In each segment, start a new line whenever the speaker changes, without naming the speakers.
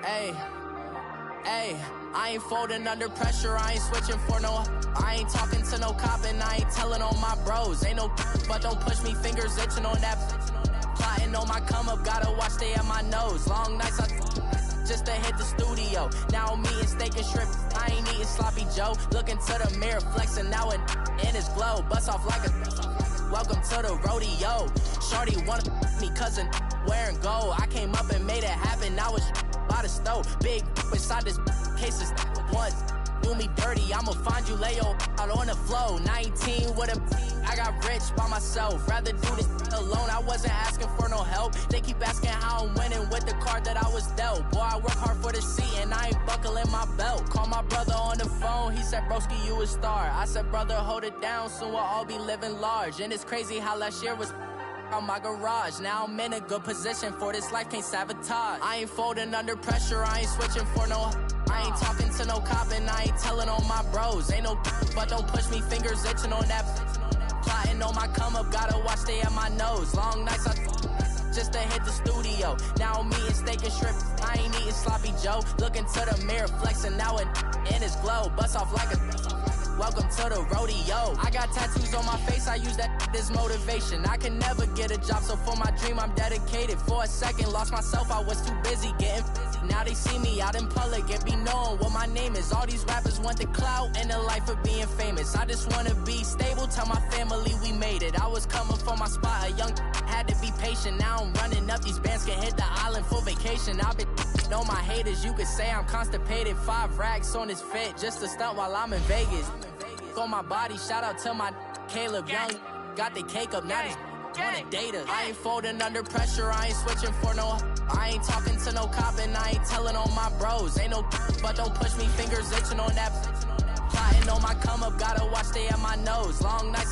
Hey, I ain't folding under pressure, I ain't switching for no. I ain't talking to no cop and I ain't telling on my bros. Ain't no but don't push me, fingers itching on that. Plotting on my come up, gotta watch stay at my nose. Long nights just to hit the studio. Now I'm eating steak and shrimp, I ain't eating sloppy Joe. Looking to the mirror, flexing now and in his glow. Bust off like a welcome to the rodeo. Shorty wanna me cousin wearing gold. I came up and made it happen, now it's by the stove. Big inside this case is one. Do me dirty, I'ma find you, lay your out on the flow. 19 with a, I got rich by myself. Rather do this alone, I wasn't asking for no help. They keep asking how I'm winning with the card that I was dealt. Boy, I work hard for the seat and I ain't buckling my belt. Call my brother on the phone, he said, broski, you a star. I said, brother, hold it down, soon we'll all be living large. And it's crazy how last year was on my garage. Now I'm in a good position for this life, can't sabotage. I ain't folding under pressure, I ain't switching for no. I ain't talking to no cop and I ain't telling on my bros. Ain't no but don't push me, fingers itching on that. Plotting on my come up, gotta watch stay at my nose. Long nights just to hit the studio. Now I'm eating steak and shrimp, I ain't eating sloppy Joe. Looking to the mirror, flexing now and in his glow. Bust off like a welcome to the rodeo. I got tattoos on my face, I use that as motivation. I can never get a job, so for my dream I'm dedicated. For a second, lost myself, I was too busy getting busy. Now they see me out in public and be knowing what my name is. All these rappers want the clout and the life of being famous. I just wanna be stable, tell my family we made it. I was coming for my spot, a young had to be patient. Now I'm running up, these bands can hit the island for vacation. I've been know my haters, you could say I'm constipated. 5 racks on his fit, just to stunt while I'm in Vegas. On my body, shout out to my Caleb Young. Got the cake up, now they wanna date us. I ain't folding under pressure, I ain't switching for no. I ain't talking to no cop and I ain't telling on my bros. Ain't no but don't push me, fingers itching on that. Plotting on my come up, gotta watch stay at my nose. Long nights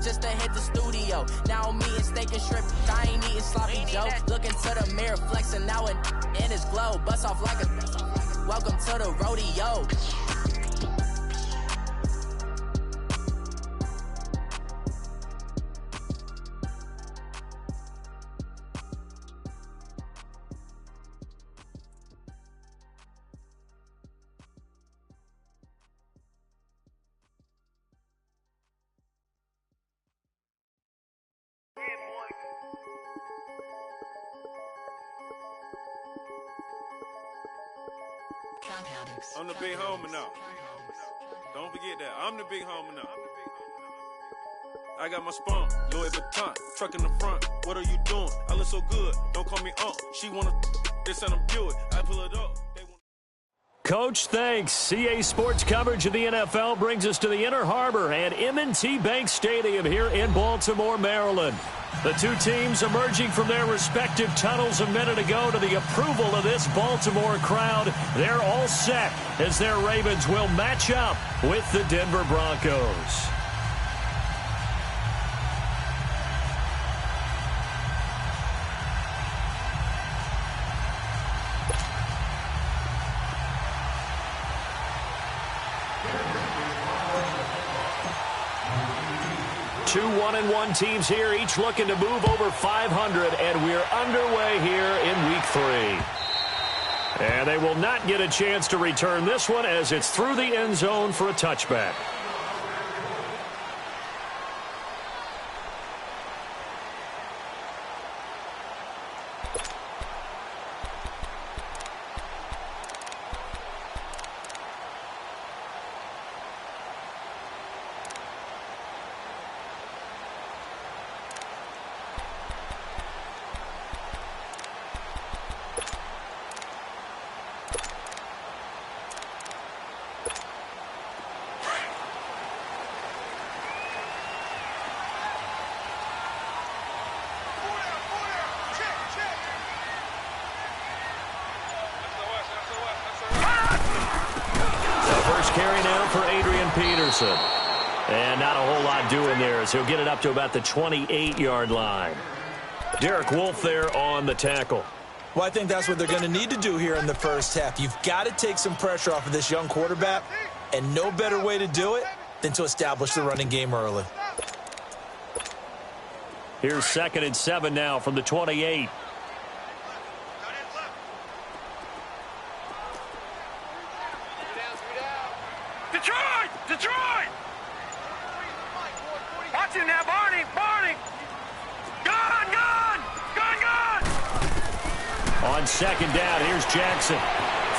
just to hit the studio. Now I'm eating steak and shrimp, I ain't eating sloppy Joe. Looking to the mirror, flexing now and in his glow. Bust off like a welcome to the rodeo.
I'm the big homie now. Don't forget that. I'm the big homie now. I got my spunk, Louis Vuitton, truck in the front. What are you doing? I look so good. Don't call me She wanna this and I'm Buick. I pull it up.
Coach, thanks. CA Sports coverage of the NFL brings us to the Inner Harbor and M&T Bank Stadium here in Baltimore, Maryland. The two teams emerging from their respective tunnels a minute ago to the approval of this Baltimore crowd. They're all set as their Ravens will match up with the Denver Broncos. Two 1-1 teams here, each looking to move over 500, and we're underway here in Week 3. And they will not get a chance to return this one as it's through the end zone for a touchback. Carry now for Adrian Peterson. And not a whole lot doing there as he'll get it up to about the 28-yard line. Derek Wolfe there on the tackle.
Well, I think that's what they're going to need to do here in the first half. You've got to take some pressure off of this young quarterback, and no better way to do it than to establish the running game early.
Here's 2nd and 7 now from the 28.
Detroit! Detroit! Watch him now, Barney! Barney! Gun! Gun! Gun! Gun!
On second down, here's Jackson.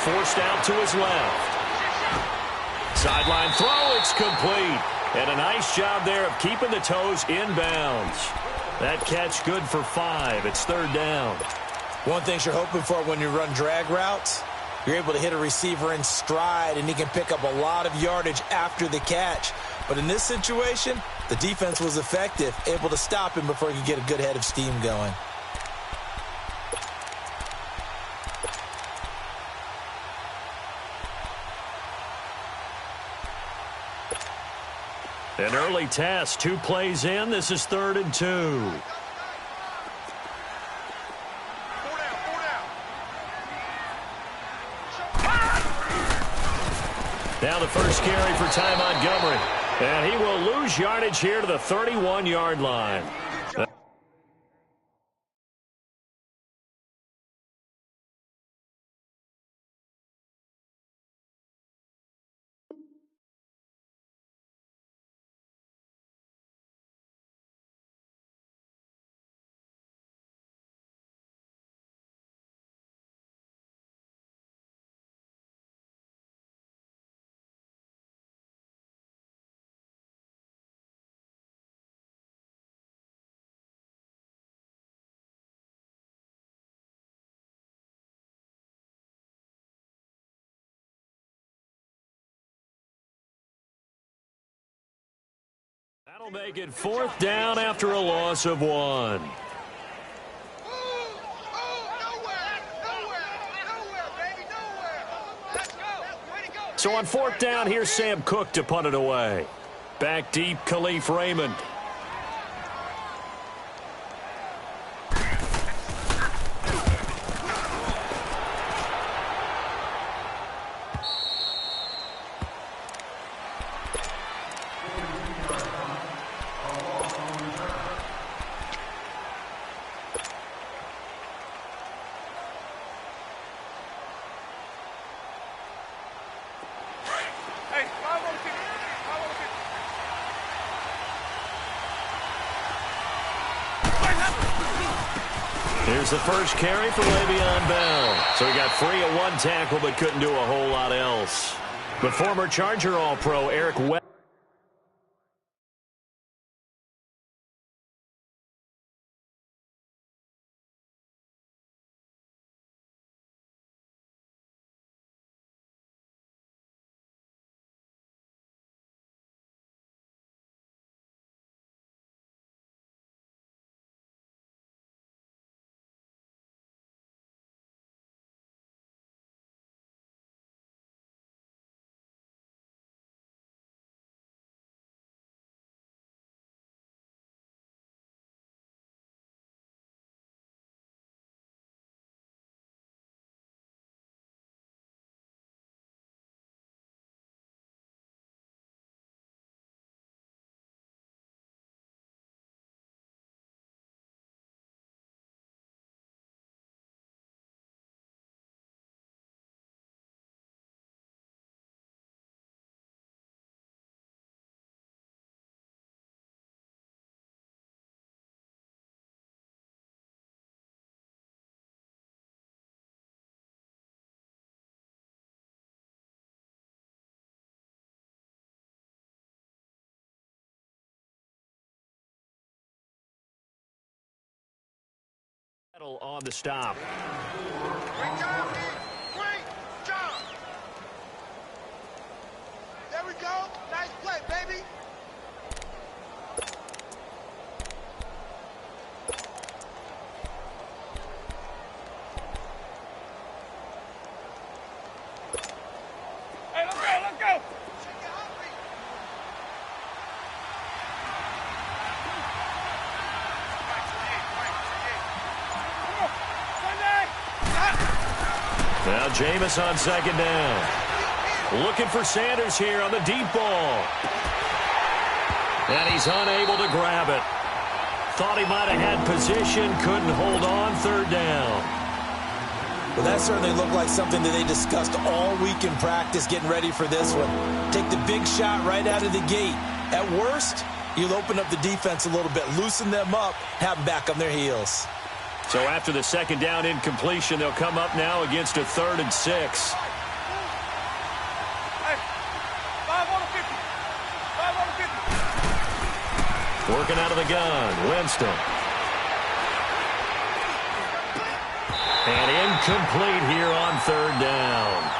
Forced out to his left. Sideline throw, it's complete. And a nice job there of keeping the toes inbounds. That catch good for 5. It's third down.
One thing you're hoping for when you run drag routes, you're able to hit a receiver in stride, and he can pick up a lot of yardage after the catch. But in this situation, the defense was effective, able to stop him before he could get a good head of steam going.
An early test, 2 plays in. This is 3rd and 2. Now the first carry for Ty Montgomery. And he will lose yardage here to the 31-yard line. That'll make it 4th down after a loss of 1. So on 4th down, here's Sam Cook to punt it away. Back deep, Khalif Raymond. Here's the first carry for Le'Veon Bell. So he got free of 1 tackle but couldn't do a whole lot else. But former Charger All-Pro Eric Webb. On the stop.
Great job, man. Great job. There we go. Nice play, baby. Hey, let's go, let's go.
Now Jameis on second down. Looking for Sanders here on the deep ball. And he's unable to grab it. Thought he might have had position, couldn't hold on, third down.
Well, that certainly looked like something that they discussed all week in practice, getting ready for this one. Take the big shot right out of the gate. At worst, you'll open up the defense a little bit, loosen them up, have them back on their heels.
So after the second down incompletion, they'll come up now against a 3rd and 6.
Hey, 5 on the 50. 5 on the 50.
Working out of the gun, Winston. And incomplete here on 3rd down.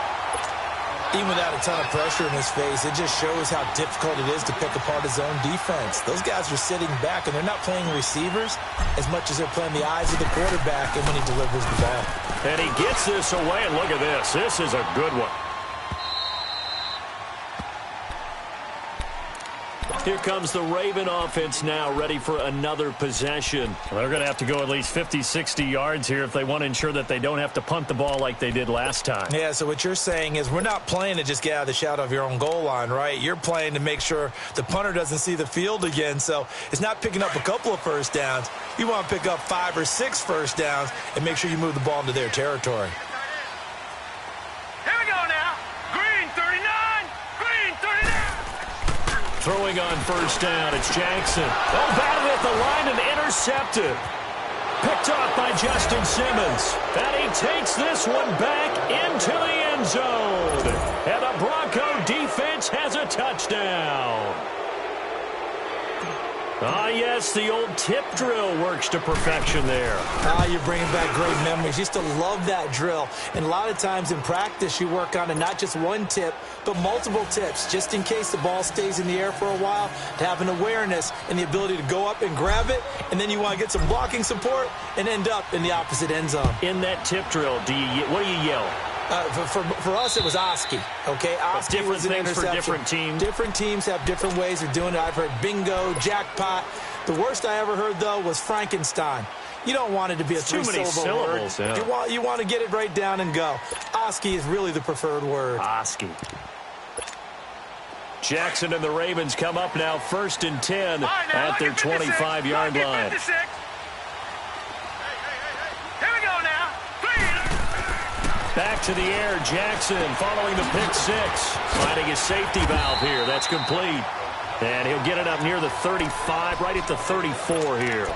Even without a ton of pressure in his face, it just shows how difficult it is to pick apart his own defense. Those guys are sitting back, and they're not playing receivers as much as they're playing the eyes of the quarterback and when he delivers the ball.
And he gets this away, and look at this. This is a good one. Here comes the Raven offense now, ready for another possession. Well, they're going to have to go at least 50, 60 yards here if they want to ensure that they don't have to punt the ball like they did last time.
Yeah, so what you're saying is we're not playing to just get out of the shadow of your own goal line, right? You're playing to make sure the punter doesn't see the field again. So it's not picking up a couple of first downs. You want to pick up 5 or 6 first downs and make sure you move the ball into their territory.
Here we go now. Green 39. Green 39.
Throwing on first down, it's Jackson. Oh, batted at the line and intercepted. Picked off by Justin Simmons. And he takes this one back into the end zone. And the Bronco defense has a touchdown. Ah, yes, the old tip drill works to perfection there.
Ah, you're bringing back great memories. Used to love that drill. And a lot of times in practice, you work on it, not just one tip, but multiple tips, just in case the ball stays in the air for a while, to have an awareness and the ability to go up and grab it, and then you want to get some blocking support and end up in the opposite end zone.
In that tip drill, what do you yell?
For us, it was Oski. Okay, Oski
different
was an
things
interception.
for different teams.
Different teams have different ways of doing it. I've heard bingo, jackpot. The worst I ever heard, though, was Frankenstein. You don't want it to be a three-syllable word.
Yeah.
You want to get it right down and go. Oski is really the preferred word.
Oski. Jackson and the Ravens come up now 1st and 10 at their 25-yard line.
56. Here we go now. 3.
Back to the air, Jackson following the pick 6. Finding his safety valve here. That's complete. And he'll get it up near the 35, right at the 34 here.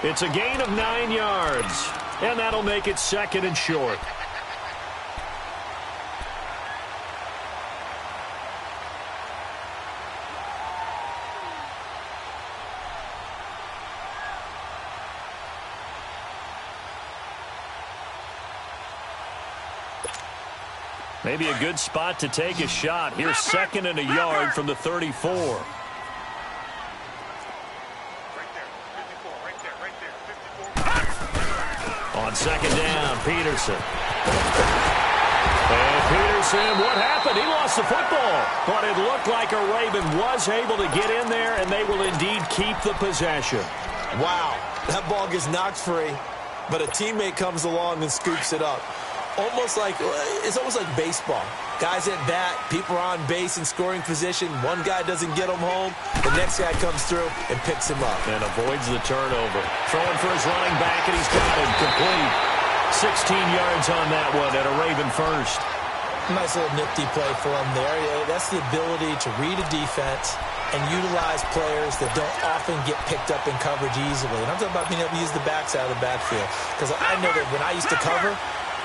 It's a gain of 9 yards. And that'll make it 2nd and short. Maybe a good spot to take a shot. Here's 2nd and a yard from the 34.
Right there, 54.
On 2nd down, Peterson. And Peterson, what happened? He lost the football. But it looked like a Raven was able to get in there, and they will indeed keep the possession.
Wow, that ball gets knocked free, but a teammate comes along and scoops it up. It's almost like baseball. Guys at bat, people are on base in scoring position. One guy doesn't get him home. The next guy comes through and picks him up.
And avoids the turnover. Throwing for his running back, and he's got him complete. 16 yards on that one at a Raven first.
Nice little nifty play for him there. Yeah, that's the ability to read a defense and utilize players that don't often get picked up in coverage easily. And I'm talking about being able to use the backs out of the backfield. Because I know that when I used to cover,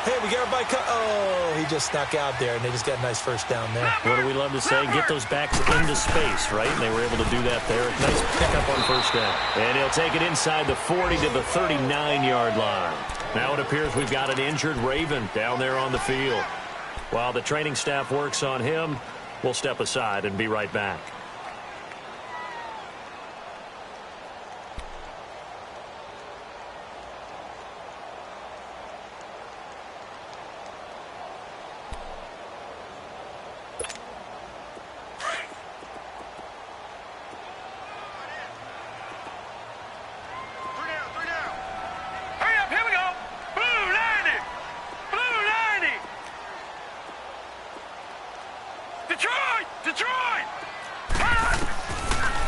hey, we got everybody oh, he just snuck out there, and they just got a nice first down there.
What do we love to say? Get those backs into space, right? And they were able to do that there. Nice pickup on first down. And he'll take it inside the 40 to the 39-yard line. Now it appears we've got an injured Raven down there on the field. While the training staff works on him, we'll step aside and be right back.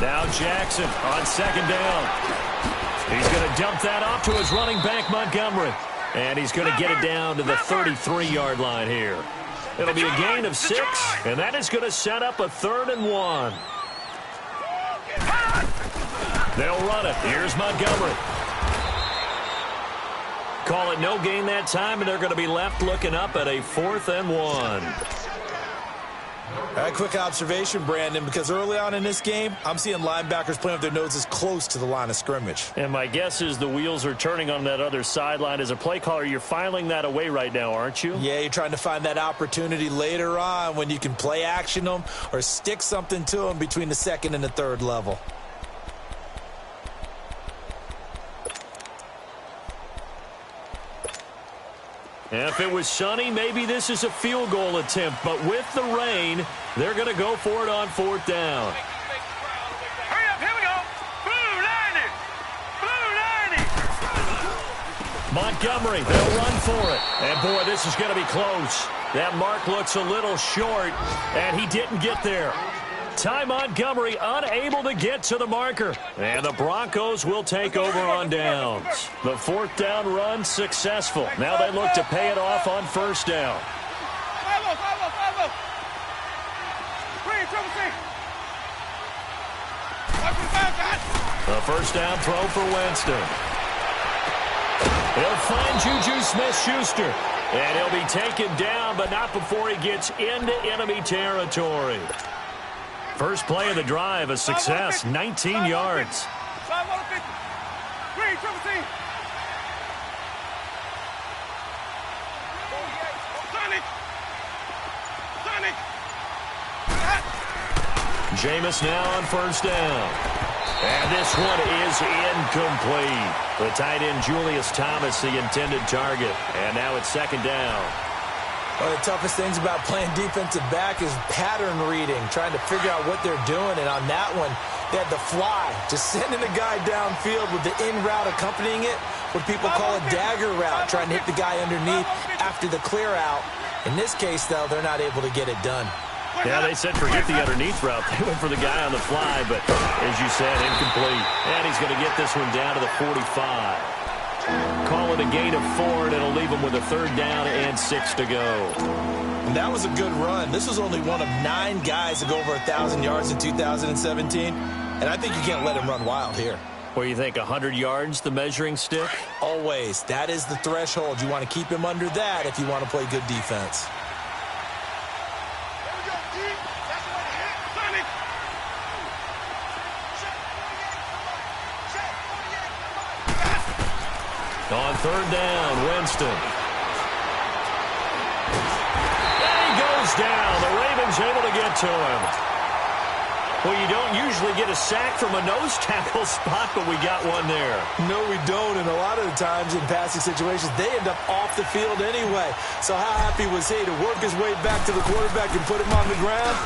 Now Jackson on 2nd down. He's going to dump that off to his running back, Montgomery. And he's going to get it down to the 33-yard line here. It'll be a gain of 6, and that is going to set up a 3rd and 1. They'll run it. Here's Montgomery. Call it no gain that time, and they're going to be left looking up at a 4th and 1.
All right, quick observation, Brandon, because early on in this game, I'm seeing linebackers playing with their noses close to the line of scrimmage.
And my guess is the wheels are turning on that other sideline. As a play caller, you're filing that away right now, aren't you?
Yeah, you're trying to find that opportunity later on when you can play action them or stick something to them between the 2nd and the 3rd level.
If it was sunny, maybe this is a field goal attempt. But with the rain, they're going to go for it on 4th down.
Hurry up, here we go. Blue 90.
Montgomery, they'll run for it. And, boy, this is going to be close. That mark looks a little short, and he didn't get there. Ty Montgomery unable to get to the marker. And the Broncos will take over on downs. The 4th down run successful. Now they look to pay it off on 1st down. The 1st down throw for Winston. He'll find Juju Smith-Schuster. And he'll be taken down, but not before he gets into enemy territory. First play of the drive, a success, 19 yards. Jameis now on 1st down. And this one is incomplete. The tight end Julius Thomas, the intended target. And now it's 2nd down.
One of the toughest things about playing defensive back is pattern reading, trying to figure out what they're doing. And on that one, they had the fly, just sending a guy downfield with the in route accompanying it, what people call a dagger route, trying to hit the guy underneath after the clear out. In this case, though, they're not able to get it done.
Yeah, they said forget the underneath route. They went for the guy on the fly, but as you said, incomplete. And he's going to get this one down to the 45. Call it a gain of 4, and it'll leave him with a 3rd down and 6 to go.
And that was a good run. This was only one of 9 guys to go over 1,000 yards in 2017. And I think you can't let him run wild here.
What do you think, 100 yards, the measuring stick?
Always. That is the threshold. You want to keep him under that if you want to play good defense.
On 3rd down, Winston. And he goes down. The Ravens able to get to him. Well, you don't usually get a sack from a nose tackle spot, but we got one there.
No, we don't. And a lot of the times in passing situations, they end up off the field anyway. So how happy was he to work his way back to the quarterback and put him on the ground?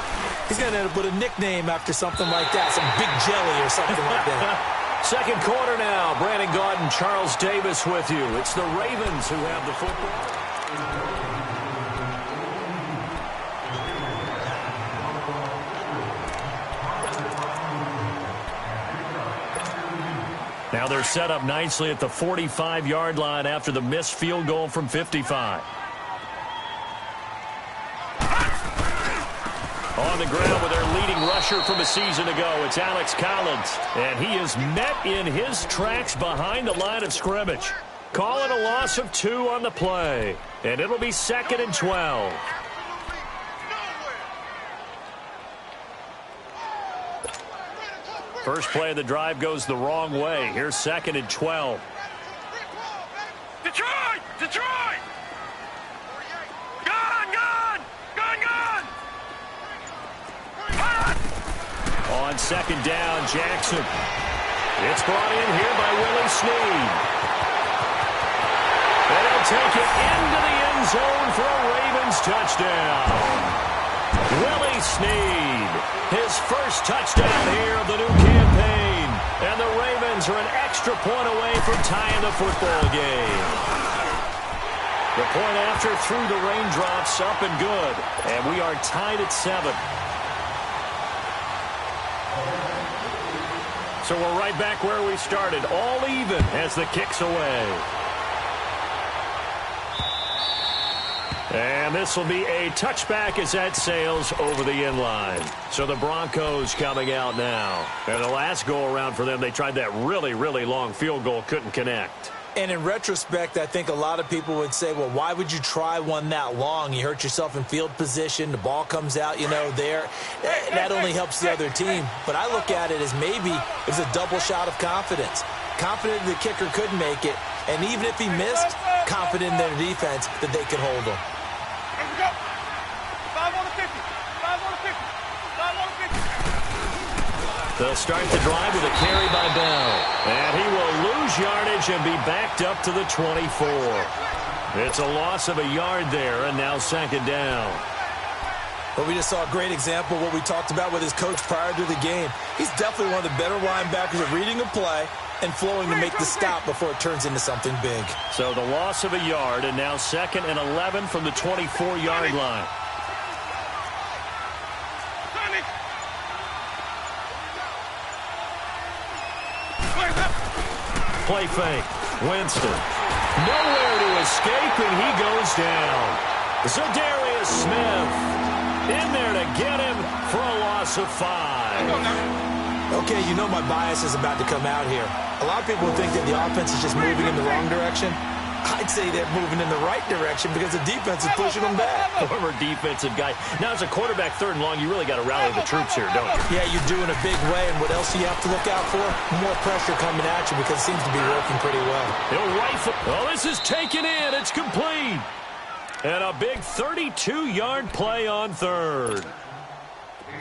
He's going to end up with a nickname after something like that, some Big Jelly or something like that.
2nd quarter now. Brandon Gaudin, Charles Davis with you. It's the Ravens who have the football. Now they're set up nicely at the 45-yard line after the missed field goal from 55. On the ground with their leading rusher from a season ago, it's Alex Collins. And he is met in his tracks behind the line of scrimmage. Call it a loss of 2 on the play. And it'll be 2nd and 12. First play of the drive goes the wrong way. Here's 2nd and 12.
Detroit! Detroit! Gone! Gone! Gone! Gone!
On 2nd down, Jackson. It's brought in here by Willie Snead. And he'll take it into the end zone for a Ravens touchdown. Willie Snead, his first touchdown here of the new campaign. And the Ravens are an extra point away from tying the football game. The point after through the raindrops, up and good. And we are tied at 7. So we're right back where we started, all even as the kick's away. And this will be a touchback as that sails over the inline. So the Broncos coming out now. And the last go-around for them, they tried that really, really long field goal, couldn't connect.
And in retrospect, I think a lot of people would say, well, why would you try one that long? You hurt yourself in field position. The ball comes out, there. That only helps the other team. But I look at it as maybe it's a double shot of confidence. Confident the kicker could make it. And even if he missed, confident in their defense that they could hold him.
Here we go. 5 on the 50. 5 on the 50. 5 on the 50.
They'll start the drive with a carry by Bell. And he will lose yardage and be backed up to the 24. It's a loss of a yard there, and now second down.
Well, we just saw a great example of what we talked about with his coach prior to the game. He's definitely one of the better linebackers at reading a play and flowing to make the stop before it turns into something big.
So the loss of a yard, and now 2nd and 11 from the 24-yard line. Play fake. Winston. Nowhere to escape, and he goes down. Zadarius Smith in there to get him for a loss of 5.
Okay, my bias is about to come out here. A lot of people think that the offense is just moving in the wrong direction. I'd say they're moving in the right direction because the defense is pushing them back.
Former defensive guy. Now, as a quarterback, 3rd and long, you really got to rally the troops here, don't you?
Yeah, you're doing a big way, and what else do you have to look out for? More pressure coming at you because it seems to be working pretty well.
He'll rifle. Oh, this is taken in. It's complete. And a big 32-yard play on 3rd.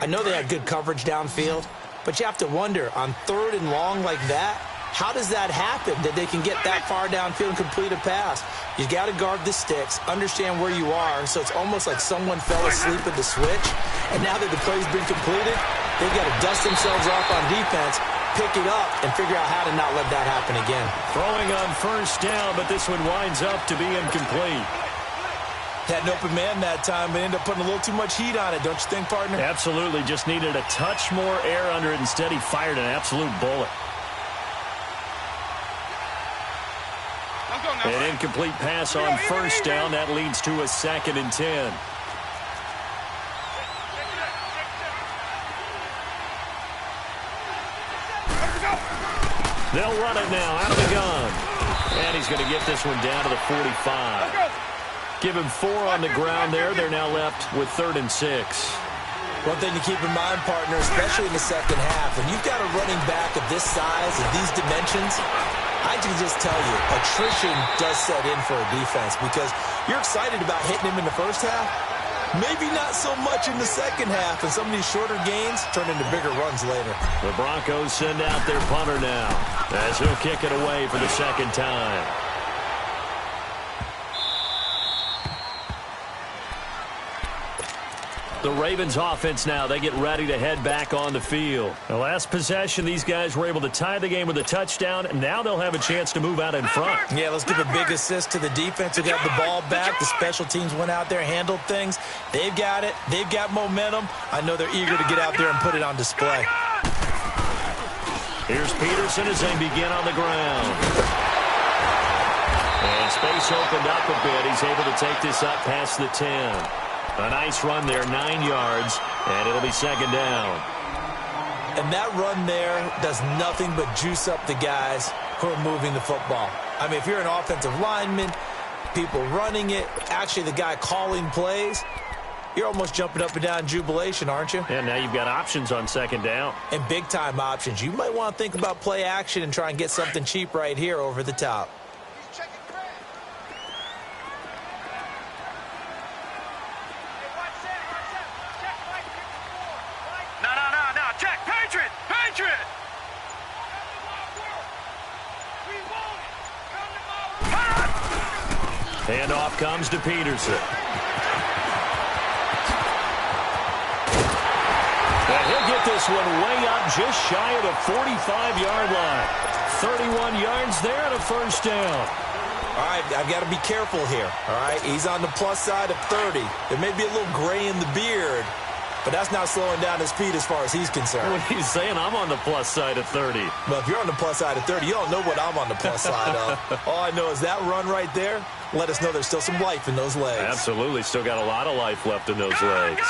I know they had good coverage downfield, but you have to wonder, on 3rd and long like that, how does that happen, that they can get that far downfield and complete a pass? You got to guard the sticks, understand where you are, so it's almost like someone fell asleep at the switch, and now that the play's been completed, they've got to dust themselves off on defense, pick it up, and figure out how to not let that happen again.
Throwing on 1st down, but this one winds up to be incomplete.
Had an open man that time, but ended up putting a little too much heat on it, don't you think, partner?
Absolutely, just needed a touch more air under it. Instead, he fired an absolute bullet. An incomplete pass on 1st down. That leads to a 2nd and 10. They'll run it now out of the gun. And he's going to get this one down to the 45. Give him 4 on the ground there. They're now left with 3rd and 6.
One thing to keep in mind, partner, especially in the second half, when you've got a running back of this size and these dimensions, I can just tell you, attrition does set in for a defense because you're excited about hitting him in the first half. Maybe not so much in the second half, and some of these shorter gains turn into bigger runs later.
The Broncos send out their punter now as he'll kick it away for the 2nd time. The Ravens offense now, they get ready to head back on the field. The last possession, these guys were able to tie the game with a touchdown, and now they'll have a chance to move out in front.
Yeah, let's give a big assist to the defense who got the ball back. The special teams went out there, handled things. They've got it. They've got momentum. I know they're eager to get out there and put it on display.
Here's Peterson as they begin on the ground. And space opened up a bit. He's able to take this up past the 10. A nice run there, 9 yards, and it'll be 2nd down.
And that run there does nothing but juice up the guys who are moving the football. I mean, if you're an offensive lineman, people running it, actually the guy calling plays, you're almost jumping up and down in jubilation, aren't you?
And now you've got options on 2nd down.
And big-time options. You might want to think about play action and try and get something cheap right here over the top.
Handoff comes to Peterson. And he'll get this one way up just shy of the 45-yard line. 31 yards there and a 1st down.
All right, I've got to be careful here. All right, he's on the plus side of 30. There may be a little gray in the beard, but that's not slowing down his speed as far as he's concerned.
What he's saying, I'm on the plus side of 30.
Well, if you're on the plus side of 30, you don't know what I'm on the plus side of. All I know is that run right there, let us know there's still some life in those legs.
Absolutely. Still got a lot of life left in those legs.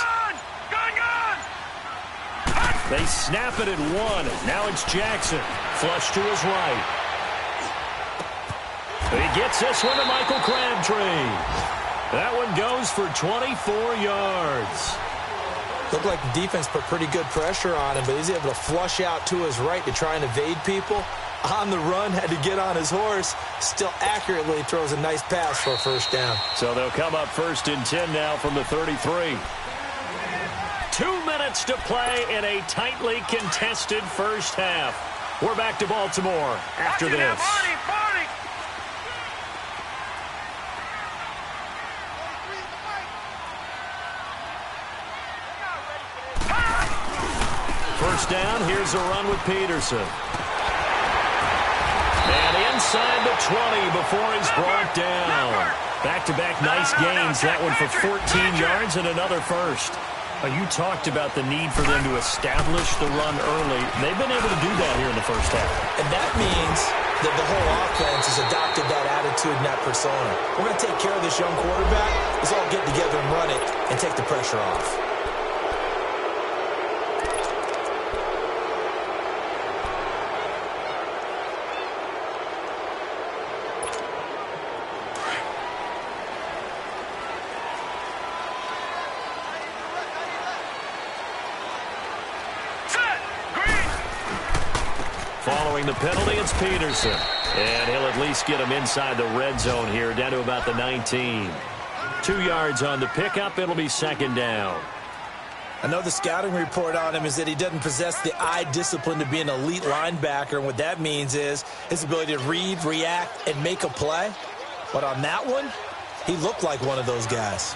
They snap it at 1. Now it's Jackson. Flush to his right. He gets this one to Michael Crabtree. That one goes for 24 yards.
Looked like the defense put pretty good pressure on him, but he's able to flush out to his right to try and evade people. On the run, had to get on his horse. Still accurately throws a nice pass for a first down.
So they'll come up 1st and 10 now from the 33. 2 minutes to play in a tightly contested first half. We're back to Baltimore after this. First down, here's a run with Peterson. And inside the 20 before he's brought down. Back-to-back nice gains. That one for 14 yards and another first. You talked about the need for them to establish the run early. They've been able to do that here in the first half.
And that means that the whole offense has adopted that attitude and that persona. We're going to take care of this young quarterback. Let's all get together and run it and take the pressure off.
Following the penalty, it's Peterson. And he'll at least get him inside the red zone here, down to about the 19. 2 yards on the pickup. It'll be 2nd down.
I know the scouting report on him is that he doesn't possess the eye discipline to be an elite linebacker. And what that means is his ability to read, react, and make a play. But on that one, he looked like one of those guys.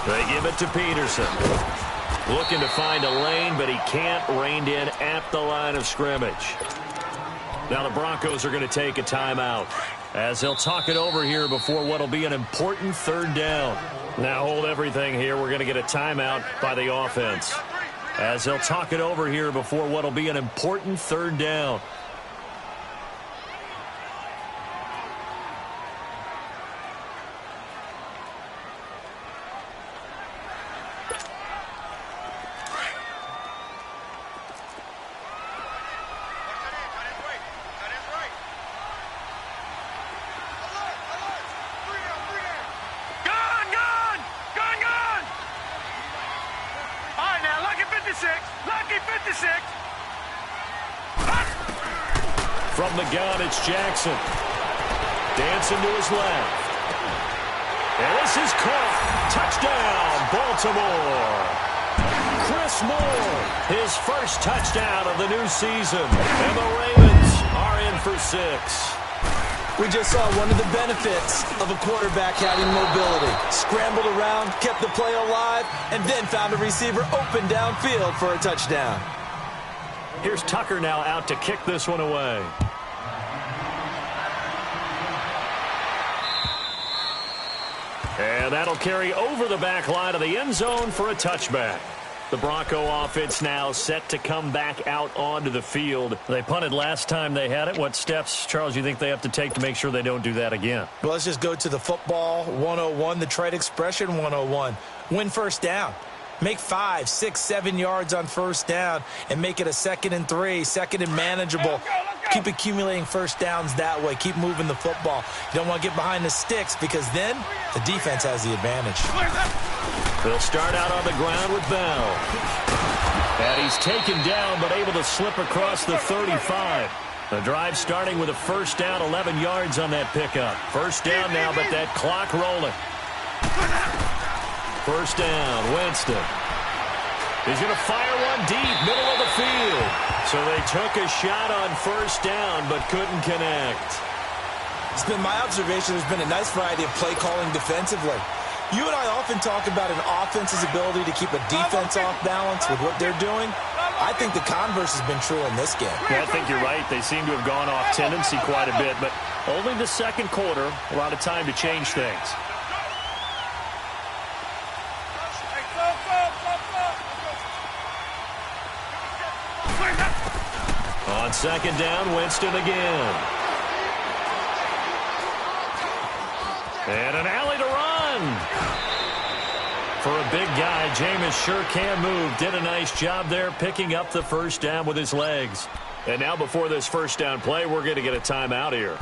They give it to Peterson. Looking to find a lane, but he can't. Reined in at the line of scrimmage. Now the Broncos are going to take a timeout as they'll talk it over here before what will be an important 3rd down. Now hold everything here. We're going to get a timeout by the offense as they'll talk it over here before what will be an important 3rd down. From the gun, it's Jackson. Dancing to his left. And this is caught. Touchdown, Baltimore. Chris Moore, his first touchdown of the new season. And the Ravens are in for 6.
We just saw one of the benefits of a quarterback having mobility. Scrambled around, kept the play alive, and then found a receiver open downfield for a touchdown.
Here's Tucker now out to kick this one away. And that'll carry over the back line of the end zone for a touchback. The Bronco offense now set to come back out onto the field. They punted last time they had it. What steps, Charles, you think they have to take to make sure they don't do that again?
Well, let's just go to the football 101, the trade expression 101. Win first down. Make 5, 6, 7 yards on first down and make it a 2nd and 3, 2nd and manageable. Keep accumulating first downs that way. Keep moving the football. You don't want to get behind the sticks because then the defense has the advantage.
They'll start out on the ground with Bell. And he's taken down but able to slip across the 35. The drive starting with a first down, 11 yards on that pickup. First down now, but that clock rolling. First down, Winston. He's going to fire one deep, middle of the field. So they took a shot on first down, but couldn't connect.
It's been my observation there's been a nice variety of play calling defensively. You and I often talk about an offense's ability to keep a defense off balance with what they're doing. I think the converse has been true in this game.
Yeah, I think you're right. They seem to have gone off tendency quite a bit, but only the second quarter, a lot of time to change things. On On second down, Winston again. And an alley to run. For a big guy, Jameis sure can move. Did a nice job there picking up the first down with his legs. And now before this first down play, we're going to get a timeout here,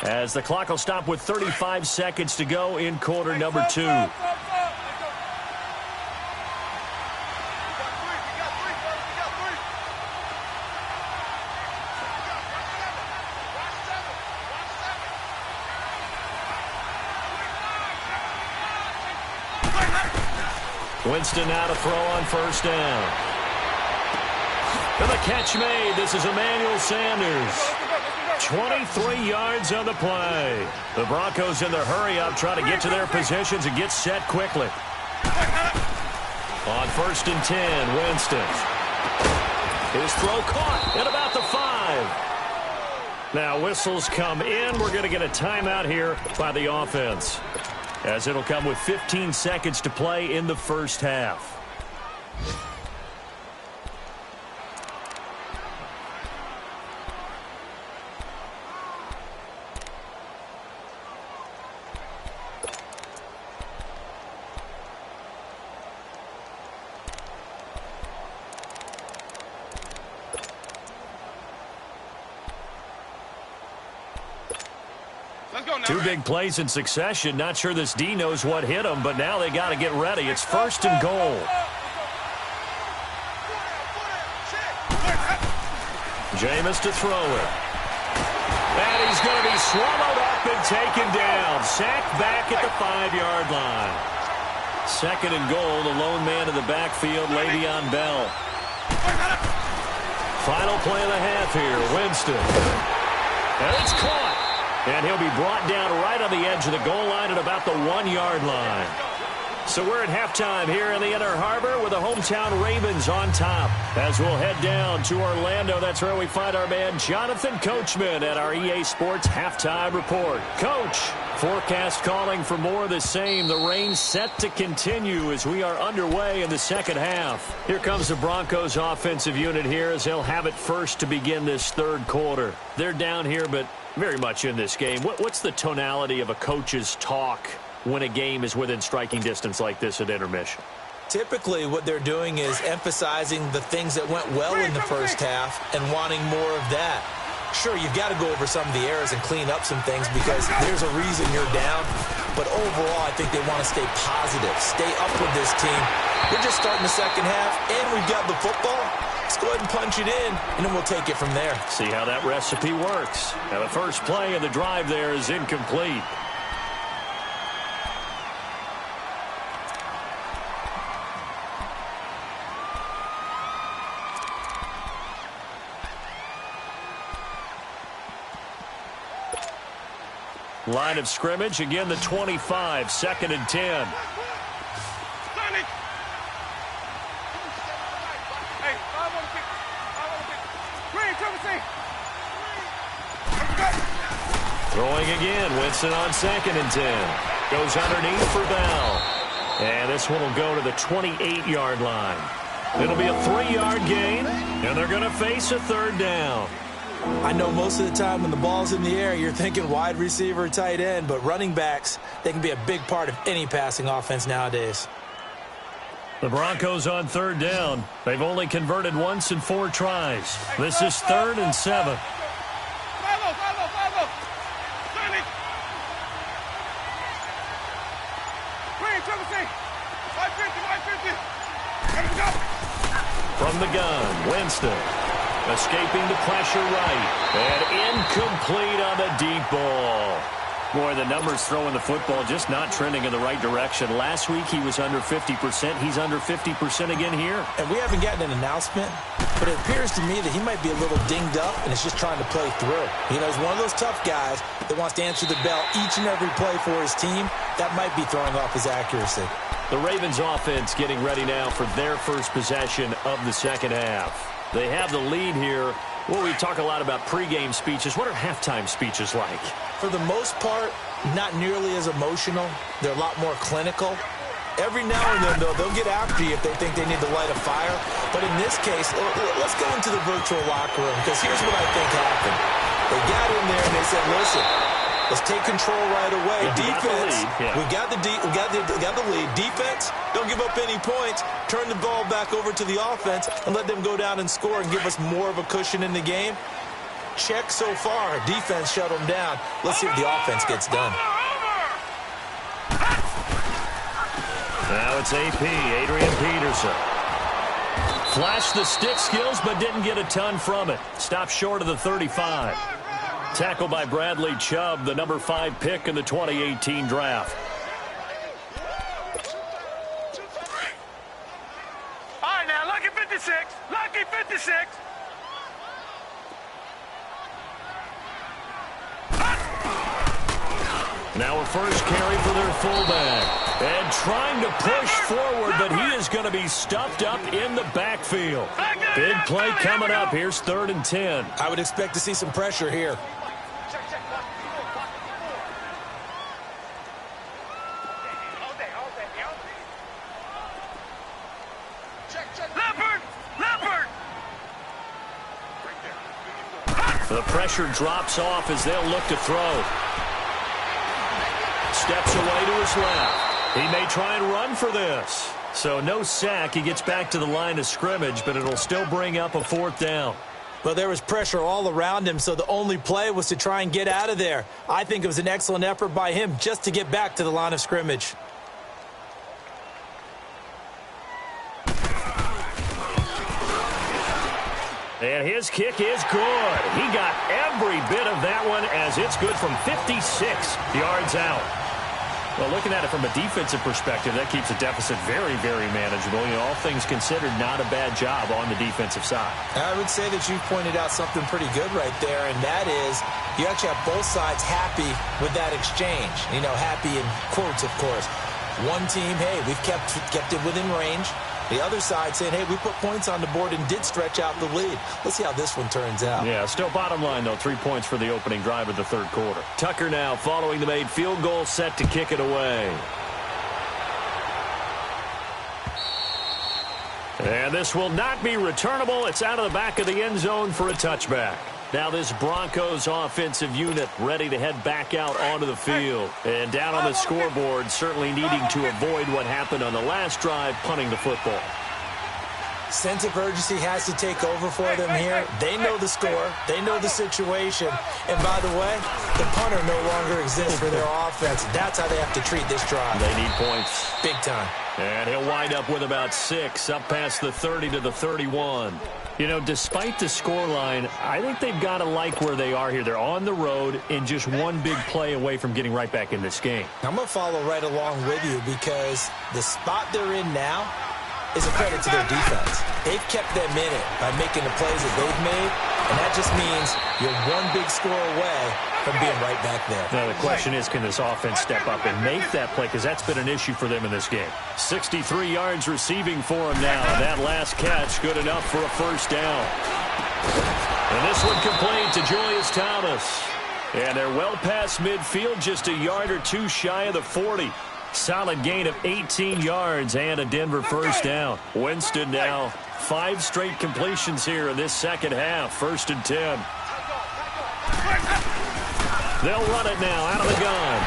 as the clock will stop with 35 seconds to go in quarter number 2. Winston now to throw on first down. And the catch made. This is Emmanuel Sanders. 23 yards on the play. The Broncos in their hurry-up try to get to their positions and get set quickly. On first and 10, Winston. His throw caught at about the 5. Now whistles come in. We're going to get a timeout here by the offense, as it'll come with 15 seconds to play in the first half. Two big plays in succession. Not sure this D knows what hit him, but now they got to get ready. It's first and goal. Jameis to throw it. And he's going to be swallowed up and taken down. Sacked back at the 5-yard line. Second and goal, the lone man in the backfield, Le'Veon Bell. Final play of the half here, Winston. And it's caught. And he'll be brought down right on the edge of the goal line at about the 1-yard line. So we're at halftime here in the Inner Harbor with the hometown Ravens on top. As we'll head down to Orlando, that's where we find our man Jonathan Coachman at our EA Sports Halftime Report. Coach, forecast calling for more of the same. The rain set to continue as we are underway in the second half. Here comes the Broncos offensive unit here as they'll have it first to begin this third quarter. They're down here, but very much in this game. What's the tonality of a coach's talk when a game is within striking distance like this at intermission?
Typically, what they're doing is emphasizing the things that went well in the first half and wanting more of that. Sure, you've got to go over some of the errors and clean up some things because there's a reason you're down. But overall, I think they want to stay positive, stay up with this team. We're just starting the second half, and we've got the football. Let's go ahead and punch it in, and then we'll take it from there.
See how that recipe works. Now, the first play of the drive there is incomplete. Line of scrimmage, again the 25, second and 10. Throwing again, Winston on second and 10. Goes underneath for Bell. And this one will go to the 28-yard line. It'll be a 3-yard gain, and they're going to face a third down.
I know most of the time when the ball's in the air, you're thinking wide receiver, tight end, but running backs, they can be a big part of any passing offense nowadays.
The Broncos on third down. They've only converted once in 4 tries. This is 3rd and 7. From the gun, Winston. Escaping the pressure right. And incomplete on the deep ball. Boy, the numbers throwing the football just not trending in the right direction. Last week he was under 50%. He's under 50% again here.
And we haven't gotten an announcement, but it appears to me that he might be a little dinged up and is just trying to play through. You know, he's one of those tough guys that wants to answer the bell each and every play for his team. That might be throwing off his accuracy.
The Ravens offense getting ready now for their first possession of the second half. They have the lead here. Well, we talk a lot about pregame speeches. What are halftime speeches like?
For the most part, not nearly as emotional. They're a lot more clinical. Every now and then, though, they'll get after you if they think they need to light a fire. But in this case, let's go into the virtual locker room, because here's what I think happened. They got in there and they said, listen, let's take control right away. Defense, we got the lead. Defense, don't give up any points. Turn the ball back over to the offense and let them go down and score and give us more of a cushion in the game. Check so far. Defense shut them down. Let's see if the offense gets done.
Now it's AP, Adrian Peterson. Flashed the stick skills, but didn't get a ton from it. Stopped short of the 35. Tackled by Bradley Chubb, the number 5 pick in the 2018 draft.
All right, now, lucky 56. Lucky 56.
Now a first carry for their fullback. And trying to push forward, but he is going to be stuffed up in the backfield. Big play coming up. Here's 3rd and 10.
I would expect to see some pressure here.
The pressure drops off as they'll look to throw. Steps away to his left. He may try and run for this. So no sack. He gets back to the line of scrimmage, but it'll still bring up a 4th down.
Well, there was pressure all around him, so the only play was to try and get out of there. I think it was an excellent effort by him just to get back to the line of scrimmage.
And his kick is good. He got every bit of that one as it's good from 56 yards out. Well, looking at it from a defensive perspective, that keeps the deficit very, very manageable. You know, all things considered, not a bad job on the defensive side.
I would say that you pointed out something pretty good right there, and that is you actually have both sides happy with that exchange. You know, happy in quotes, of course. One team, hey, we've kept it within range. The other side saying, hey, we put points on the board and did stretch out the lead. Let's see how this one turns out.
Yeah, still bottom line, though, 3 points for the opening drive of the 3rd quarter. Tucker now following the made field goal, set to kick it away. And this will not be returnable. It's out of the back of the end zone for a touchback. Now this Broncos offensive unit ready to head back out onto the field. And down on the scoreboard, certainly needing to avoid what happened on the last drive, punting the football.
Sense of urgency has to take over for them here. They know the score. They know the situation. And by the way, the punter no longer exists for their offense. That's how they have to treat this drive.
They need points.
Big time.
And he'll wind up with about 6, up past the 30 to the 31. You know, despite the scoreline, I think they've got to like where they are here. They're on the road and just one big play away from getting right back in this game.
I'm going to follow right along with you because the spot they're in now is a credit to their defense. They've kept them in it by making the plays that they've made, and that just means you're one big score away from being right back there.
Now the question is, can this offense step up and make that play? Because that's been an issue for them in this game. 63 yards receiving for him now. That last catch good enough for a 1st down. And this one complete to Julius Thomas. And they're well past midfield, just a yard or 2 shy of the 40. Solid gain of 18 yards and a Denver 1st down. Winston now 5 straight completions here in this second half. 1st and 10. They'll run it now out of the gun.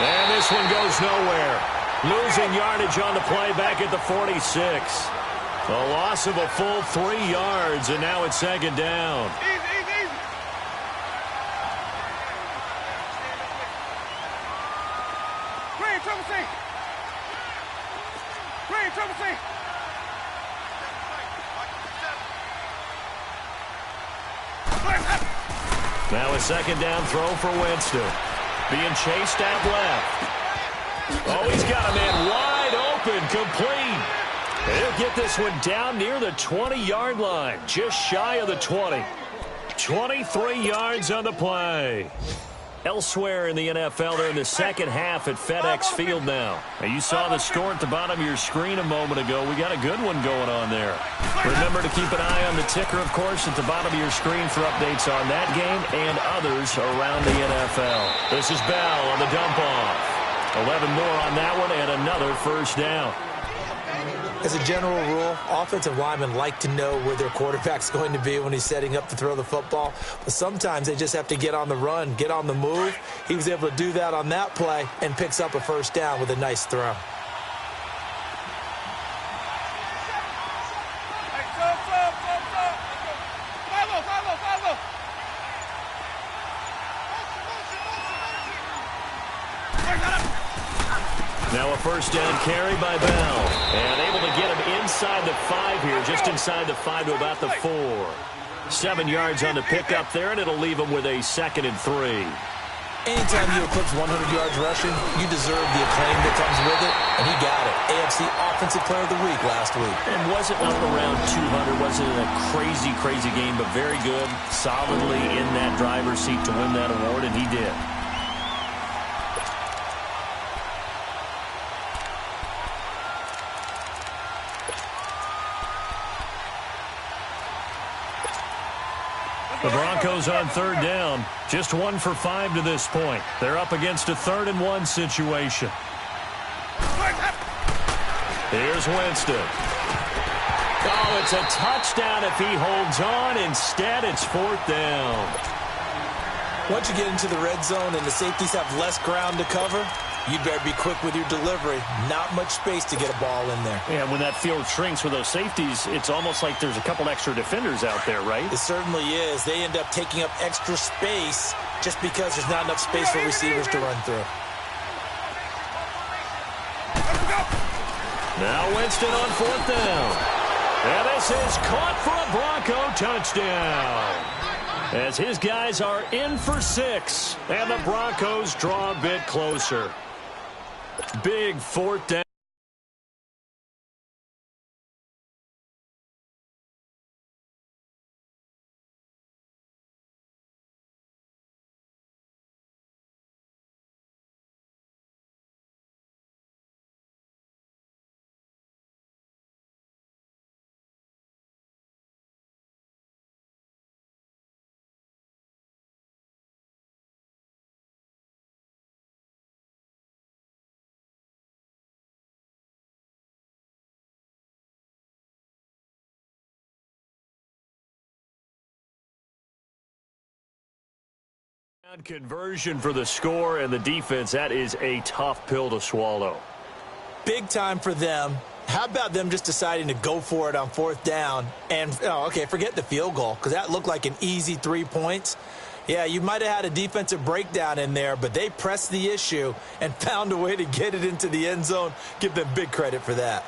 And this one goes nowhere. Losing yardage on the play back at the 46. A loss of a full 3 yards, and now it's 2nd down. Now a 2nd down throw for Winston. Being chased out left. Oh, he's got a man wide open, complete. He'll get this one down near the 20-yard line, just shy of the 20. 23 yards on the play. Elsewhere in the NFL, they're in the second half at FedEx Field now. You saw the score at the bottom of your screen a moment ago. We got a good one going on there. Remember to keep an eye on the ticker, of course, at the bottom of your screen for updates on that game and others around the NFL. This is Bell on the dump-off. 11 more on that one and another first down.
As a general rule, offensive linemen like to know where their quarterback's going to be when he's setting up to throw the football. But sometimes they just have to get on the run, get on the move. He was able to do that on that play and picks up a first down with a nice throw.
Now a first down carry by Bell. And able to get him inside the 5 here, just inside the 5 to about the 4. 7 yards on the pickup there, and it'll leave him with a 2nd and 3.
Anytime you eclipse 100 yards rushing, you deserve the acclaim that comes with it, and he got it. AFC Offensive Player of the Week last week.
And wasn't up around 200, wasn't a crazy, crazy game, but very good, solidly in that driver's seat to win that award, and he did. The Broncos on 3rd down. Just 1 for 5 to this point. They're up against a 3rd and 1 situation. Here's Winston. Oh, it's a touchdown if he holds on. Instead, it's 4th down.
Once you get into the red zone and the safeties have less ground to cover, you better be quick with your delivery. Not much space to get a ball in there.
Yeah, when that field shrinks with those safeties, it's almost like there's a couple extra defenders out there, right?
It certainly is. They end up taking up extra space just because there's not enough space for receivers to run through.
Now Winston on 4th down. And this is caught for a Bronco touchdown. As his guys are in for 6. And the Broncos draw a bit closer. Big 4th down. Conversion for the score and the defense. That is a tough pill to swallow.
Big time for them. How about them just deciding to go for it on 4th down? And, okay, forget the field goal, because that looked like an easy 3 points. Yeah, you might have had a defensive breakdown in there, but they pressed the issue and found a way to get it into the end zone. Give them big credit for that.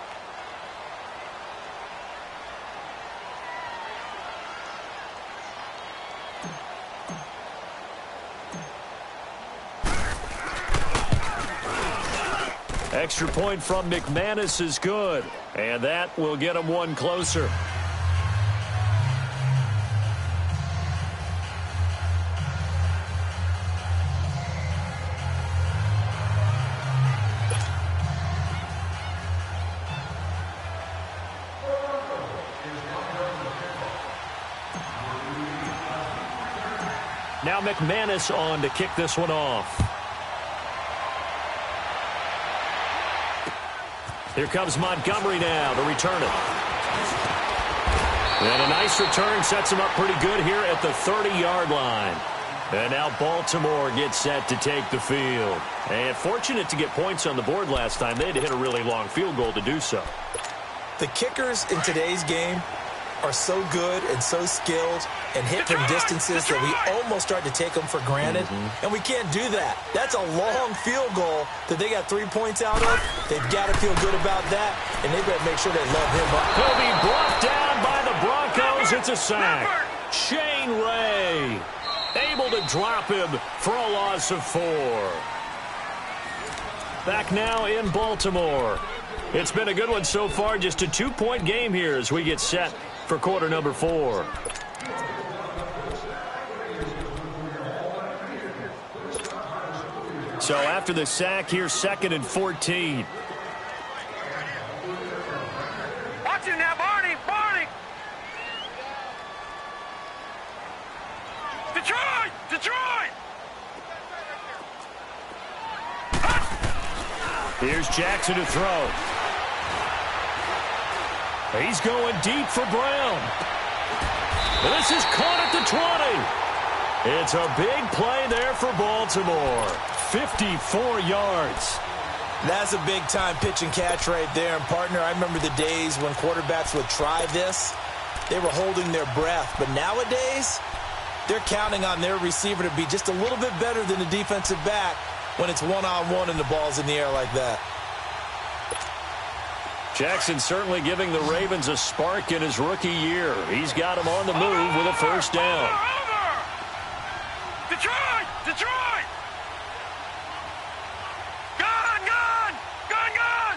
Extra point from McManus is good, and that will get him 1 closer. Now McManus on to kick this one off. Here comes Montgomery now to return it. And a nice return sets him up pretty good here at the 30-yard line. And now Baltimore gets set to take the field. And fortunate to get points on the board last time. They had to hit a really long field goal to do so.
The kickers in today's game are so good and so skilled and hit from distances that we almost start to take them for granted. And we can't do that. That's a long field goal that they got 3 points out of. They've got to feel good about that, and they better make sure they love him up.
He'll be brought down by the Broncos. It's a sack. Shane Ray able to drop him for a loss of 4. Back now in Baltimore. It's been a good one so far. Just a 2-point game here as we get set for quarter number 4. So after the sack, here's 2nd and 14.
Watch him now, Barney! Barney! Detroit! Detroit!
Here's Jackson to throw. He's going deep for Brown. This is caught at the 20. It's a big play there for Baltimore. 54 yards.
That's a big-time pitch and catch right there. And, partner, I remember the days when quarterbacks would try this. They were holding their breath. But nowadays, they're counting on their receiver to be just a little bit better than the defensive back when it's one-on-one and the ball's in the air like that.
Jackson certainly giving the Ravens a spark in his rookie year. He's got him on the move with a first down.
Detroit! Detroit! Gun! Gun! Gun! Gun!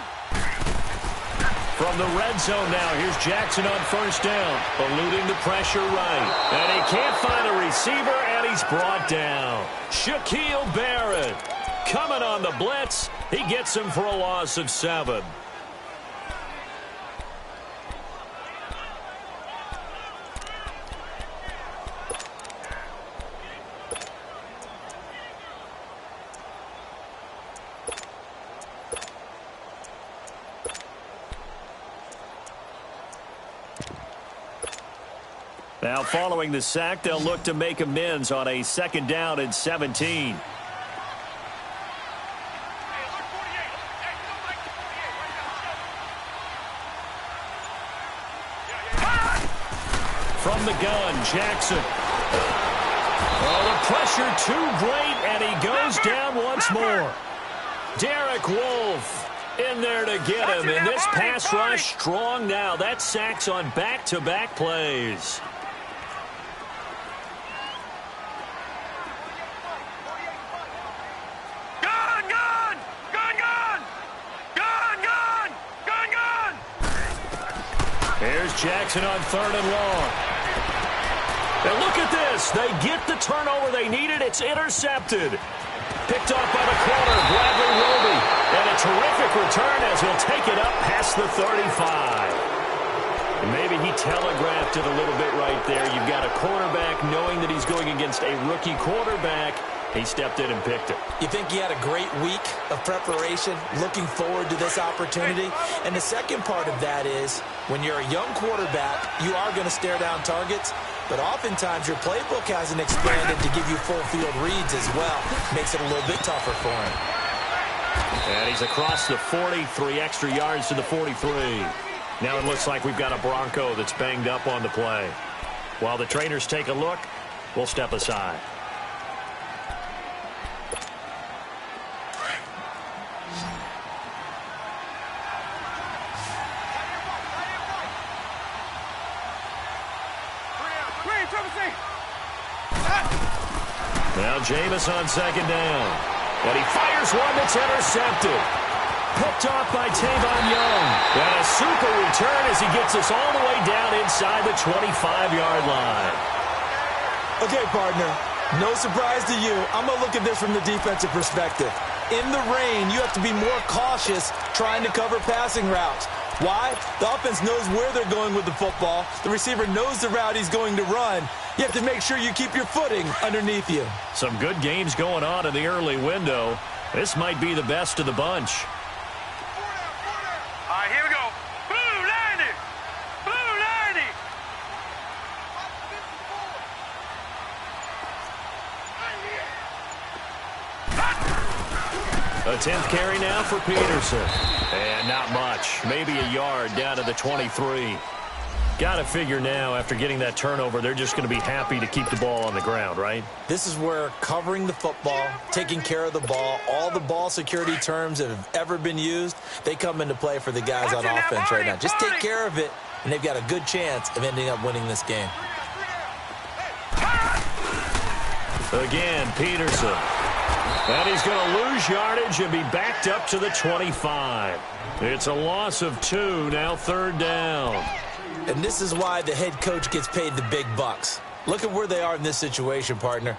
From the red zone now, here's Jackson on first down, eluding the pressure right. And he can't find a receiver, and he's brought down. Shaquille Barrett coming on the blitz. He gets him for a loss of 7. Now, following the sack, they'll look to make amends on a second down and 17. From the gun, Jackson. Oh, the pressure too great, and he goes down once more. Derek Wolfe in there to get him, and this pass rush strong now. That sacks on back-to-back plays. Here's Jackson on 3rd and long. And look at this. They get the turnover they needed. It's intercepted. Picked off by the corner, Bradley Roby. And a terrific return as he'll take it up past the 35. And maybe he telegraphed it a little bit right there. You've got a cornerback knowing that he's going against a rookie quarterback. He stepped in and picked it.
You think he had a great week of preparation, looking forward to this opportunity? And the second part of that is, when you're a young quarterback, you are going to stare down targets, but oftentimes your playbook hasn't expanded to give you full field reads as well. Makes it a little bit tougher for him.
And he's across the 40, 3 extra yards to the 43. Now it looks like we've got a Bronco that's banged up on the play. While the trainers take a look, we'll step aside. Now Jameis on second down. And he fires one that's intercepted. Picked off by Tavon Young. And a super return as he gets us all the way down inside the 25-yard line.
Okay, partner. No surprise to you. I'm going to look at this from the defensive perspective. In the rain, you have to be more cautious trying to cover passing routes. Why? The offense knows where they're going with the football. The receiver knows the route he's going to run. You have to make sure you keep your footing underneath you.
Some good games going on in the early window. This might be the best of the bunch.
All right, here we go. Blue 90. Blue 90.
A 10th carry now for Peterson. And not much. Maybe a yard down to the 23. Got to figure now, after getting that turnover, they're just going to be happy to keep the ball on the ground, right?
This is where covering the football, taking care of the ball, all the ball security terms that have ever been used, they come into play for the guys on offense right now. Just take care of it, and they've got a good chance of ending up winning this game.
Again, Peterson. And he's going to lose yardage and be backed up to the 25. It's a loss of 2, now 3rd down.
And this is why the head coach gets paid the big bucks. Look at where they are in this situation, partner.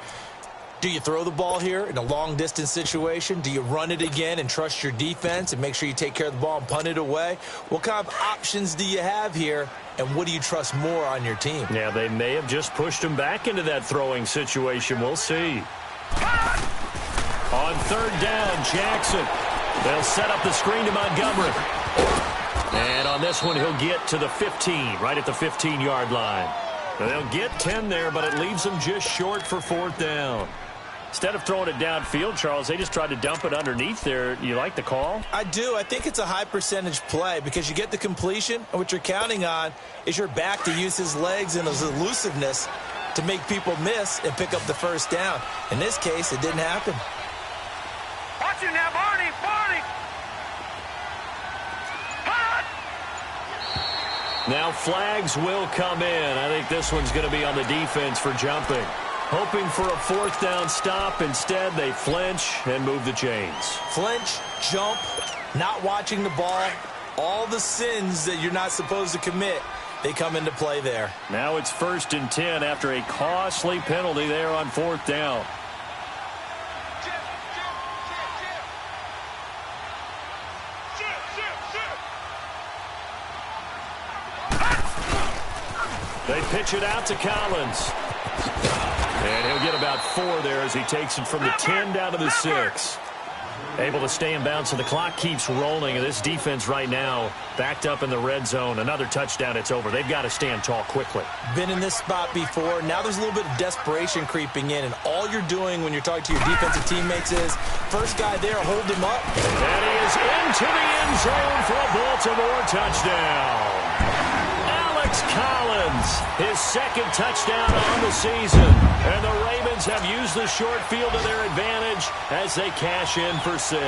Do you throw the ball here in a long-distance situation? Do you run it again and trust your defense and make sure you take care of the ball and punt it away? What kind of options do you have here, and what do you trust more on your team?
Yeah, they may have just pushed him back into that throwing situation. We'll see. On 3rd down, Jackson. They'll set up the screen to Montgomery. And on this one, he'll get to the 15, right at the 15-yard line. They'll get 10 there, but it leaves them just short for 4th down. Instead of throwing it downfield, Charles, they just tried to dump it underneath there. You like the call?
I do. I think it's a high-percentage play because you get the completion, and what you're counting on is your back to use his legs and his elusiveness to make people miss and pick up the 1st down. In this case, it didn't happen.
Watch it now, Barney! Barney!
Now flags will come in. I think this one's going to be on the defense for jumping. Hoping for a 4th down stop. Instead, they flinch and move the chains.
Flinch, jump, not watching the ball, all the sins that you're not supposed to commit, they come into play there.
Now it's 1st and 10 after a costly penalty there on 4th down. They pitch it out to Collins. And he'll get about 4 there as he takes it from the 10 down to the 6. Able to stay in bounds, so the clock keeps rolling. And this defense right now backed up in the red zone. Another touchdown, it's over. They've got to stand tall quickly.
Been in this spot before. Now there's a little bit of desperation creeping in. And all you're doing when you're talking to your defensive teammates is, first guy there, hold him up.
And he is into the end zone for a Baltimore touchdown. Collins, his 2nd touchdown on the season. And the Ravens have used the short field to their advantage as they cash in for 6.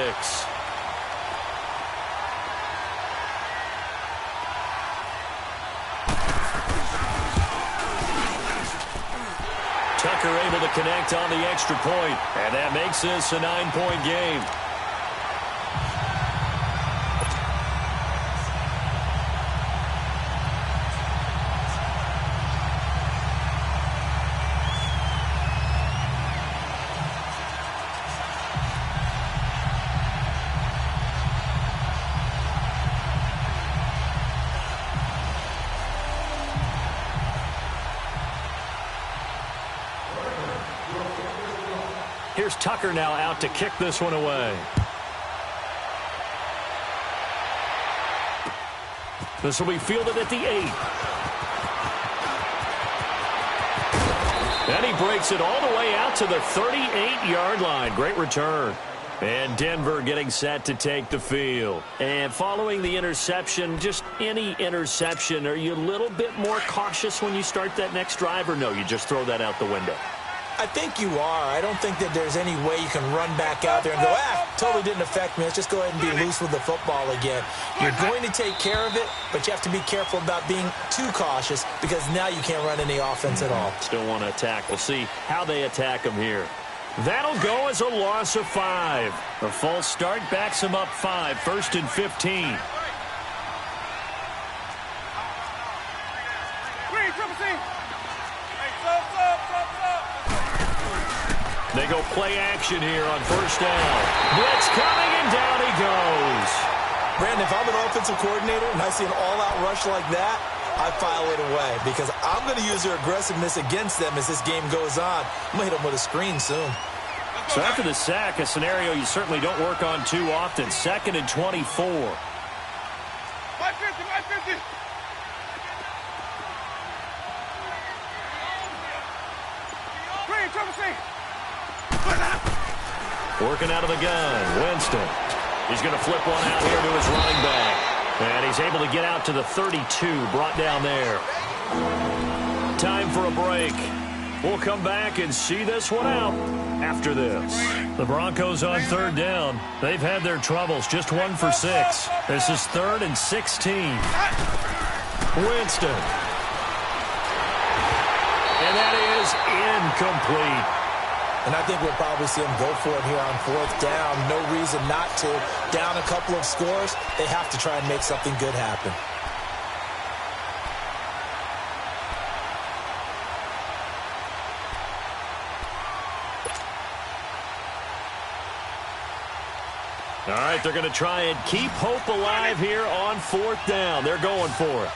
Tucker able to connect on the extra point, and that makes this a 9-point game. Here's Tucker now out to kick this one away. This will be fielded at the 8. And he breaks it all the way out to the 38-yard line. Great return. And Denver getting set to take the field. And following the interception, just any interception, are you a little bit more cautious when you start that next drive, or no, you just throw that out the window?
I think you are. I don't think that there's any way you can run back out there and go, totally didn't affect me. Let's just go ahead and be loose with the football again. You're going to take care of it, but you have to be careful about being too cautious because now you can't run any offense at all.
Still want to attack. We'll see how they attack them here. That'll go as a loss of 5. A false start backs him up 5. 1st and 15. They go play action here on 1st down. Blitz coming, and down he goes.
Brandon, if I'm an offensive coordinator and I see an all-out rush like that, I file it away because I'm going to use their aggressiveness against them as this game goes on. I'm going to hit them with a screen soon.
So after the sack, a scenario you certainly don't work on too often. 2nd and 24.
550.
Working out of the gun, Winston. He's going to flip one out here to his running back. And he's able to get out to the 32, brought down there. Time for a break. We'll come back and see this one out after this. The Broncos on 3rd down. They've had their troubles, just 1 for 6. This is 3rd and 16. Winston. And that is incomplete.
And I think we'll probably see them go for it here on 4th down. No reason not to. Down a couple of scores, they have to try and make something good happen.
All right, they're going to try and keep hope alive here on 4th down. They're going for it.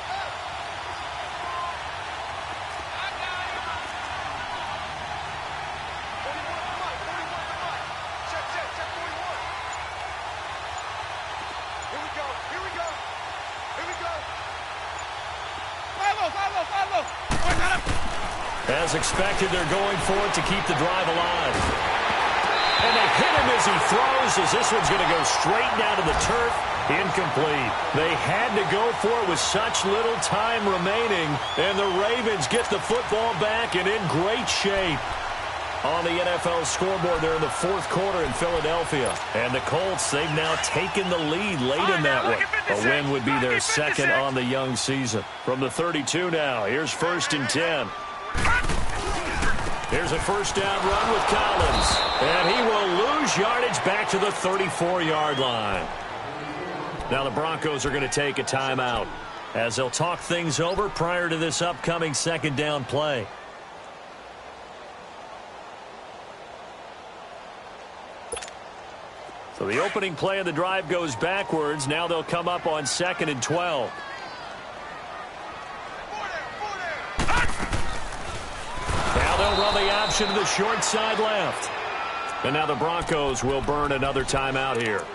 Here we go. Follow.
As expected, they're going for it to keep the drive alive. And they hit him as he throws, as this one's going to go straight down to the turf. Incomplete. They had to go for it with such little time remaining, and the Ravens get the football back and in great shape. On the NFL scoreboard, they're in the fourth quarter in Philadelphia. And the Colts, they've now taken the lead late in that one. A win would be their second on the young season. From the 32 now, here's 1st and 10. Here's a first down run with Collins. And he will lose yardage back to the 34-yard line. Now the Broncos are going to take a timeout as they'll talk things over prior to this upcoming second down play. So the opening play of the drive goes backwards. Now they'll come up on 2nd and 12. Now they'll run the option to the short side left. And now the Broncos will burn another timeout here,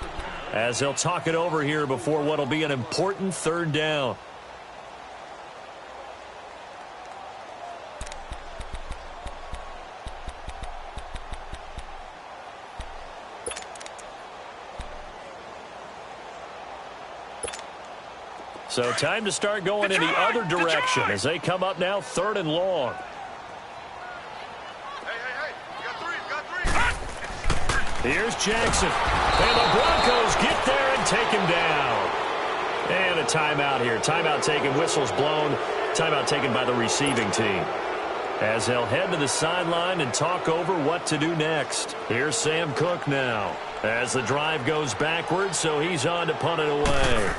as they'll talk it over here before what will be an important third down. So time to start going in the other direction as they come up now 3rd and long.
Hey. You got three.
Here's Jackson. And the Broncos get there and take him down. And a timeout here. Timeout taken, whistles blown. Timeout taken by the receiving team, as they'll head to the sideline and talk over what to do next. Here's Sam Cook now, as the drive goes backwards, so he's on to punt it away.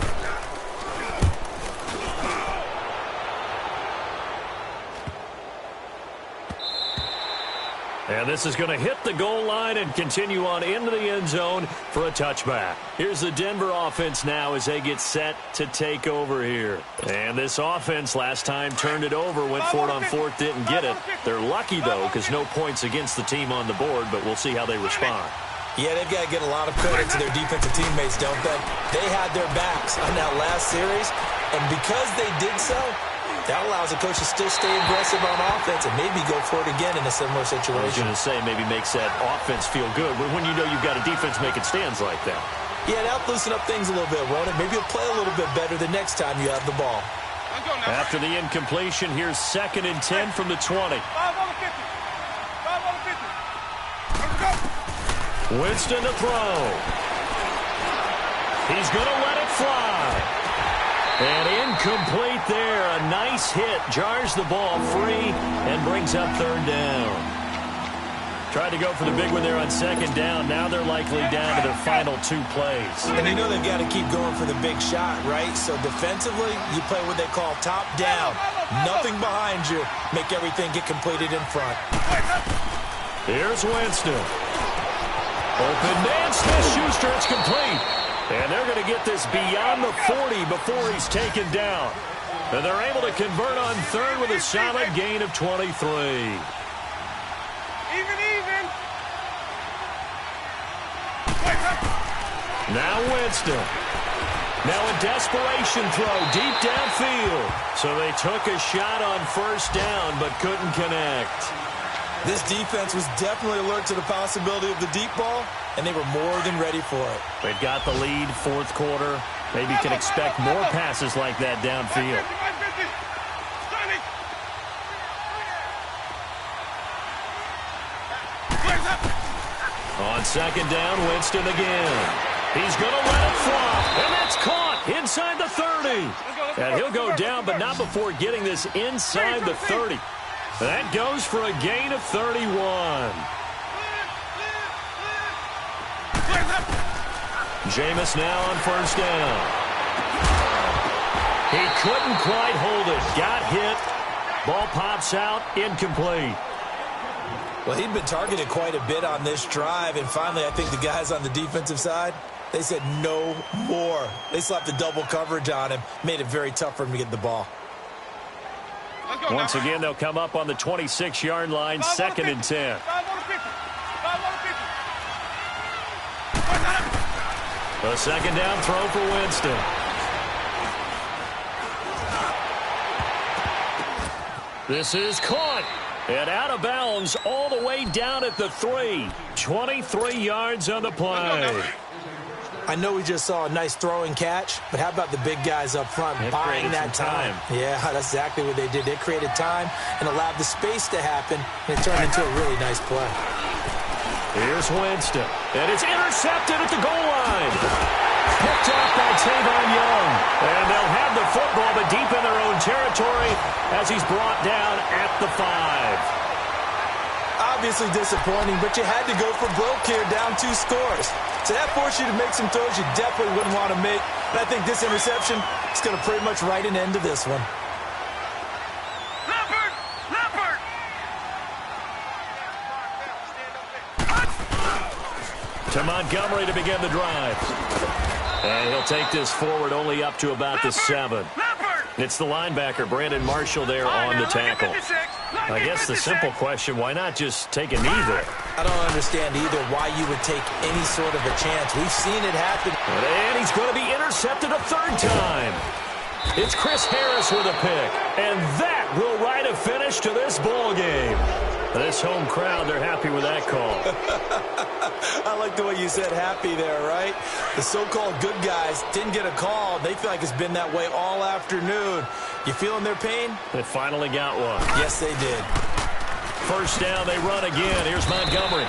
And this is going to hit the goal line and continue on into the end zone for a touchback. Here's the Denver offense now as they get set to take over here. And this offense last time turned it over, went for it on 4th, didn't get it. They're lucky, though, because no points against the team on the board, but we'll see how they respond.
Yeah, they've got to get a lot of credit to their defensive teammates, don't they? They had their backs on that last series, and because they did so, that allows the coach to still stay aggressive on offense and maybe go for it again in a similar situation.
I was going to say, maybe makes that offense feel good, but when you know you've got a defense making stands like that.
Yeah, that'll loosen up things a little bit, won't it? Maybe you'll play a little bit better the next time you have the ball.
After the incompletion, here's 2nd and 10 from the 20.
5 on the 50. 5 on the 50. Let's go.
Winston to throw. He's going to let it fly. And incomplete there. A nice hit. Jars the ball free and brings up 3rd down. Tried to go for the big one there on 2nd down. Now they're likely down to their final 2 plays.
And you know they've got to keep going for the big shot, right? So defensively, you play what they call top down. Nothing behind you. Make everything get completed in front.
Here's Winston. Open man, Smith-Schuster. It's complete. And they're going to get this beyond the 40 before he's taken down. And they're able to convert on 3rd with a solid gain of 23.
Even.
Now Winston. Now a desperation throw deep downfield. So they took a shot on 1st down but couldn't connect.
This defense was definitely alert to the possibility of the deep ball, and they were more than ready for it.
They've got the lead, 4th quarter. Maybe can expect more passes like that downfield. On 2nd down, Winston again. He's going to let it fly, and that's caught inside the 30. And he'll go down, but not before getting this inside the 30. That goes for a gain of 31. Jameis now on 1st down. He couldn't quite hold it. Got hit. Ball pops out. Incomplete.
Well, he'd been targeted quite a bit on this drive, and finally I think the guys on the defensive side, they said no more. They slapped the double coverage on him, made it very tough for him to get the ball.
Once again, they'll come up on the 26-yard line, 2nd and 10. A 2nd down throw for Winston. This is caught. And out of bounds all the way down at the 3. 23 yards on the play.
I know we just saw a nice throwing catch, but how about the big guys up front buying that time? Yeah, that's exactly what they did. They created time and allowed the space to happen, and it turned into a really nice play.
Here's Winston, and it's intercepted at the goal line. Picked off by Tavon Young. And they'll have the football, but deep in their own territory as he's brought down at the 5.
Obviously disappointing, but you had to go for broke here, down 2 scores. So that forced you to make some throws you definitely wouldn't want to make. And I think this interception is going to pretty much write an end to this one.
To Montgomery to begin the drive. And he'll take this forward only up to about the 7. It's the linebacker, Brandon Marshall, there on the tackle. I guess the simple question, why not just take a knee there?
I don't understand either why you would take any sort of a chance. We've seen it happen.
And he's going to be intercepted a 3rd time. It's Chris Harris with a pick. And that will write a finish to this ball game. This home crowd, they're happy with that call.
I like the way you said happy there, right? The so-called good guys didn't get a call. They feel like it's been that way all afternoon. You feeling their pain?
They finally got one.
Yes, they did.
First down, they run again. Here's Montgomery.